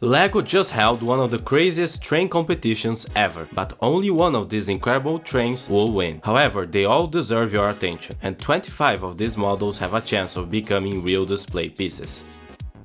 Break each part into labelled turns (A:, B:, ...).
A: LEGO just held one of the craziest train competitions ever, but only one of these incredible trains will win. However, they all deserve your attention, and 25 of these models have a chance of becoming real display pieces.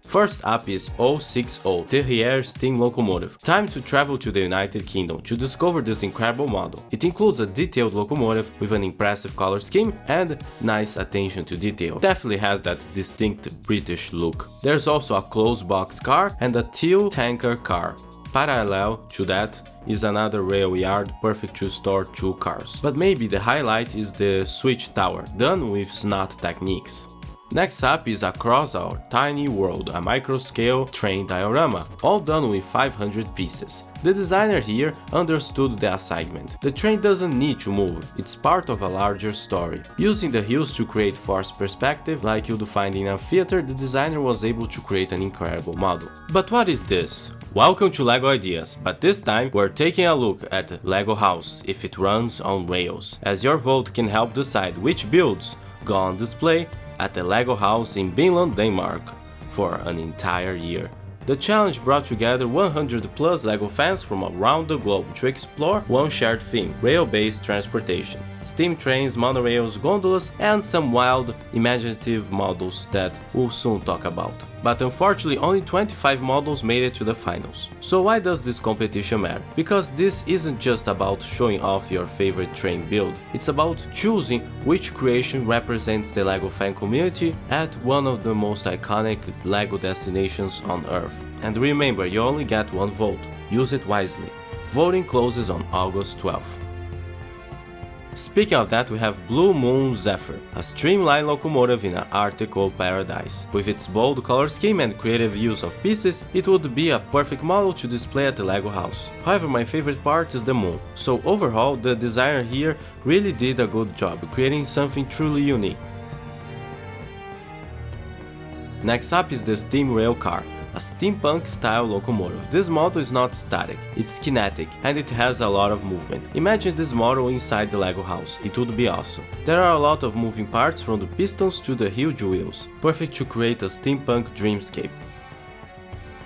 A: First up is 060 Terrier Steam Locomotive. Time to travel to the United Kingdom to discover this incredible model. It includes a detailed locomotive with an impressive color scheme and nice attention to detail. Definitely has that distinct British look. There's also a closed box car and a teal tanker car. Parallel to that is another rail yard perfect to store two cars. But maybe the highlight is the switch tower, done with SNOT techniques. Next up is Across Our Tiny World, a micro-scale train diorama, all done with 500 pieces. The designer here understood the assignment. The train doesn't need to move, it's part of a larger story. Using the hills to create forced perspective like you'd find in a theater, the designer was able to create an incredible model. But what is this? Welcome to LEGO Ideas, but this time we're taking a look at LEGO House if it runs on rails, as your vote can help decide which builds go on display at the LEGO House in Billund, Denmark, for an entire year. The challenge brought together 100 plus LEGO fans from around the globe to explore one shared theme: rail-based transportation. Steam trains, monorails, gondolas, and some wild, imaginative models that we'll soon talk about. But unfortunately, only 25 models made it to the finals. So why does this competition matter? Because this isn't just about showing off your favorite train build, it's about choosing which creation represents the LEGO fan community at one of the most iconic LEGO destinations on Earth. And remember, you only get one vote. Use it wisely. Voting closes on August 12th. Speaking of that, we have Blue Moon Zephyr, a streamlined locomotive in an Arctical paradise. With its bold color scheme and creative use of pieces, it would be a perfect model to display at the LEGO House. However, my favorite part is the moon, so overall the designer here really did a good job, creating something truly unique. Next up is the Steam Railcar, a steampunk-style locomotive. This model is not static, it's kinetic, and it has a lot of movement. Imagine this model inside the LEGO House, it would be awesome. There are a lot of moving parts from the pistons to the huge wheels, perfect to create a steampunk dreamscape.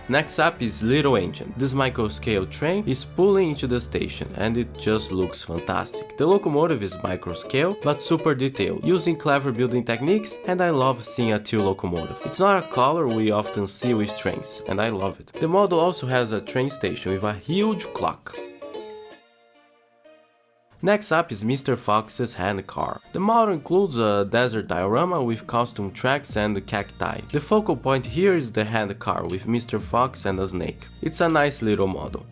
A: Next up is Little Engine. This micro-scale train is pulling into the station and it just looks fantastic. The locomotive is micro-scale but super detailed, using clever building techniques, and I love seeing a teal locomotive. It's not a color we often see with trains, and I love it. The model also has a train station with a huge clock. Next up is Mr. Fox's hand car. The model includes a desert diorama with costume tracks and cacti. The focal point here is the hand car with Mr. Fox and a snake. It's a nice little model.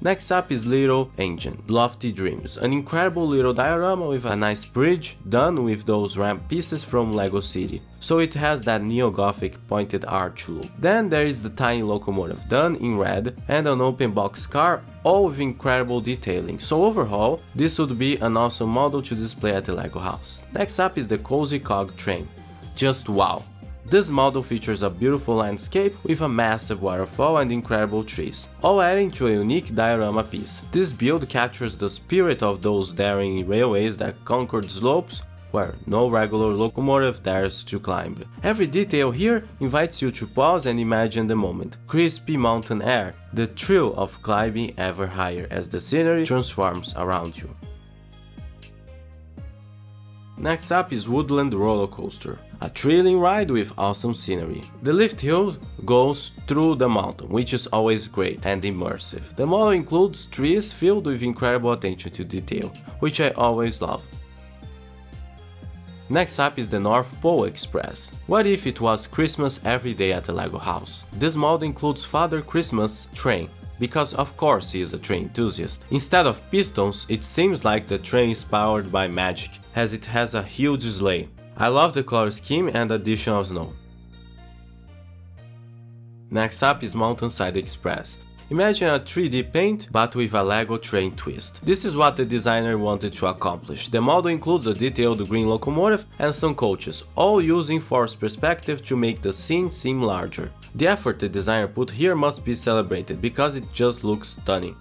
A: Next up is Little Engine, Lofty Dreams, an incredible little diorama with a nice bridge done with those ramp pieces from LEGO City, so it has that neo-gothic pointed arch look. Then there is the tiny locomotive done in red and an open box car, all with incredible detailing, so overall this would be an awesome model to display at the LEGO House. Next up is the cozy Cog Train. Just wow! This model features a beautiful landscape with a massive waterfall and incredible trees, all adding to a unique diorama piece. This build captures the spirit of those daring railways that conquered slopes where no regular locomotive dares to climb. Every detail here invites you to pause and imagine the moment. Crispy mountain air, the thrill of climbing ever higher as the scenery transforms around you. Next up is Woodland roller coaster, a thrilling ride with awesome scenery. The lift hill goes through the mountain, which is always great and immersive. The model includes trees filled with incredible attention to detail, which I always love. Next up is the North Pole Express. What if it was Christmas every day at the LEGO House? This model includes Father Christmas train, because of course he is a train enthusiast. Instead of pistons, it seems like the train is powered by magic, as it has a huge sleigh. I love the color scheme and addition of snow. Next up is Mountainside Express. Imagine a 3D paint, but with a LEGO train twist. This is what the designer wanted to accomplish. The model includes a detailed green locomotive and some coaches, all using forced perspective to make the scene seem larger. The effort the designer put here must be celebrated, because it just looks stunning.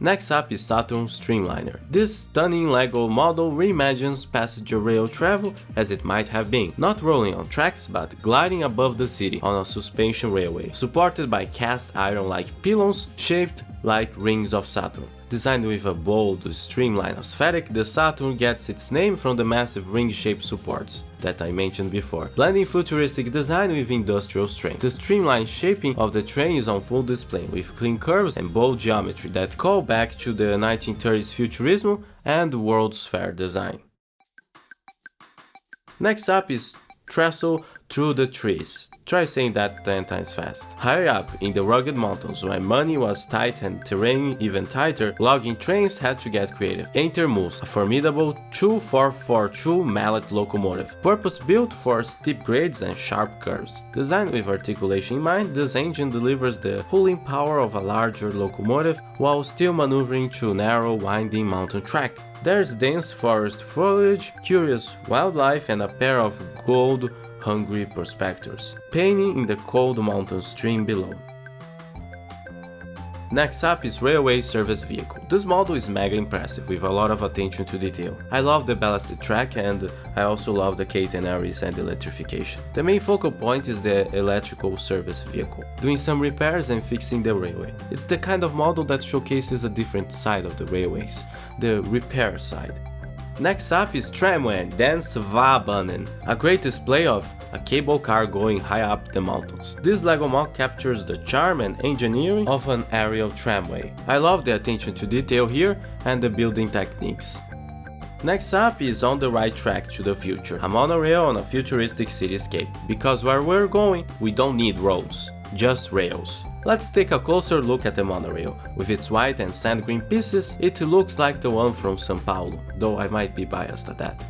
A: Next up is Saturn's Streamliner. This stunning LEGO model reimagines passenger rail travel as it might have been, not rolling on tracks but gliding above the city on a suspension railway, supported by cast iron-like pylons shaped like rings of Saturn. Designed with a bold, streamlined aesthetic, the Saturn gets its name from the massive ring-shaped supports that I mentioned before, blending futuristic design with industrial strength. The streamlined shaping of the train is on full display, with clean curves and bold geometry that call back to the 1930s futurism and World's Fair design. Next up is Trestle through the trees. Try saying that 10 times fast. High up in the rugged mountains, when money was tight and terrain even tighter, logging trains had to get creative. Enter Moose, a formidable 2442 mallet locomotive, purpose-built for steep grades and sharp curves. Designed with articulation in mind, this engine delivers the pulling power of a larger locomotive while still maneuvering through narrow, winding mountain track. There's dense forest foliage, curious wildlife, and a pair of gold-hungry prospectors, painting in the cold mountain stream below. Next up is Railway Service Vehicle. This model is mega impressive with a lot of attention to detail. I love the ballasted track and I also love the catenaries and electrification. The main focal point is the electrical service vehicle, doing some repairs and fixing the railway. It's the kind of model that showcases a different side of the railways, the repair side. Next up is Tramway, Den Svabanen, a great display of a cable car going high up the mountains. This LEGO mod captures the charm and engineering of an aerial tramway. I love the attention to detail here and the building techniques. Next up is On the Right Track to the Future, a monorail on a futuristic cityscape, because where we're going, we don't need roads, just rails. Let's take a closer look at the monorail. With its white and sand green pieces, it looks like the one from São Paulo, though I might be biased at that.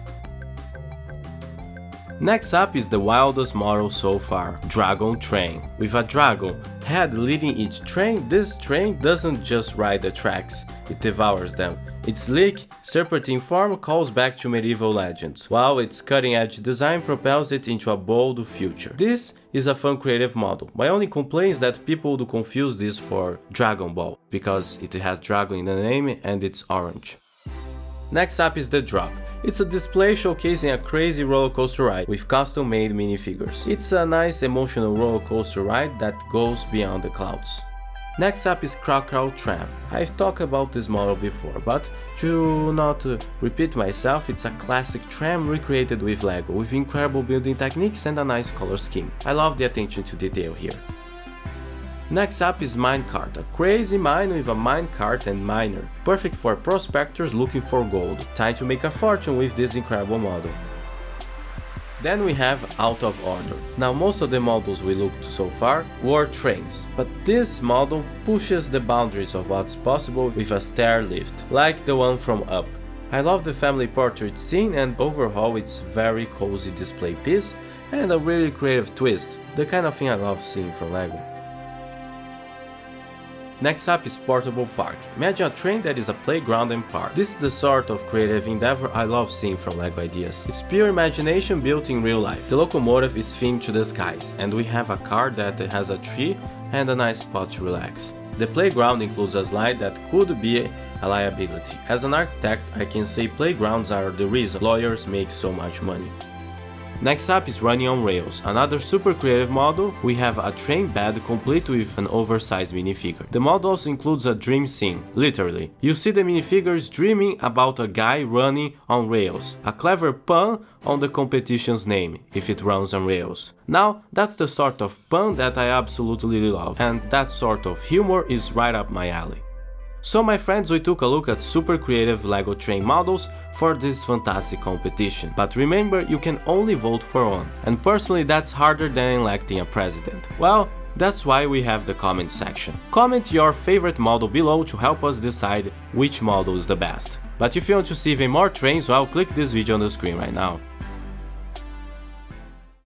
A: Next up is the wildest model so far, Dragon Train. With a dragon head leading each train, this train doesn't just ride the tracks, it devours them. Its sleek, serpentine form calls back to medieval legends, while its cutting-edge design propels it into a bold future. This is a fun creative model. My only complaint is that people do confuse this for Dragon Ball, because it has dragon in the name and it's orange. Next up is the Drop. It's a display showcasing a crazy roller coaster ride with custom-made minifigures. It's a nice emotional roller coaster ride that goes beyond the clouds. Next up is Krocrow Tram. I've talked about this model before, but to not repeat myself, it's a classic tram recreated with LEGO, with incredible building techniques and a nice color scheme. I love the attention to detail here. Next up is Minecart, a crazy mine with a minecart and miner, perfect for prospectors looking for gold. Time to make a fortune with this incredible model. Then we have Out of Order. Now most of the models we looked so far were trains, but this model pushes the boundaries of what's possible with a stair lift, like the one from Up. I love the family portrait scene and overall it's very cozy display piece and a really creative twist, the kind of thing I love seeing from LEGO. Next up is Portable Park. Imagine a train that is a playground and park. This is the sort of creative endeavor I love seeing from LEGO ideas. It's pure imagination built in real life. The locomotive is themed to the skies, and we have a car that has a tree and a nice spot to relax. The playground includes a slide that could be a liability. As an architect, I can say playgrounds are the reason lawyers make so much money. Next up is Running on Rails, another super creative model. We have a train bed complete with an oversized minifigure. The model also includes a dream scene, literally. You see the minifigures dreaming about a guy running on rails, a clever pun on the competition's name, if it runs on rails. Now, that's the sort of pun that I absolutely love, and that sort of humor is right up my alley. So my friends, we took a look at super creative LEGO train models for this fantastic competition. But remember, you can only vote for one. And personally, that's harder than electing a president. Well, that's why we have the comment section. Comment your favorite model below to help us decide which model is the best. But if you want to see even more trains, well, click this video on the screen right now.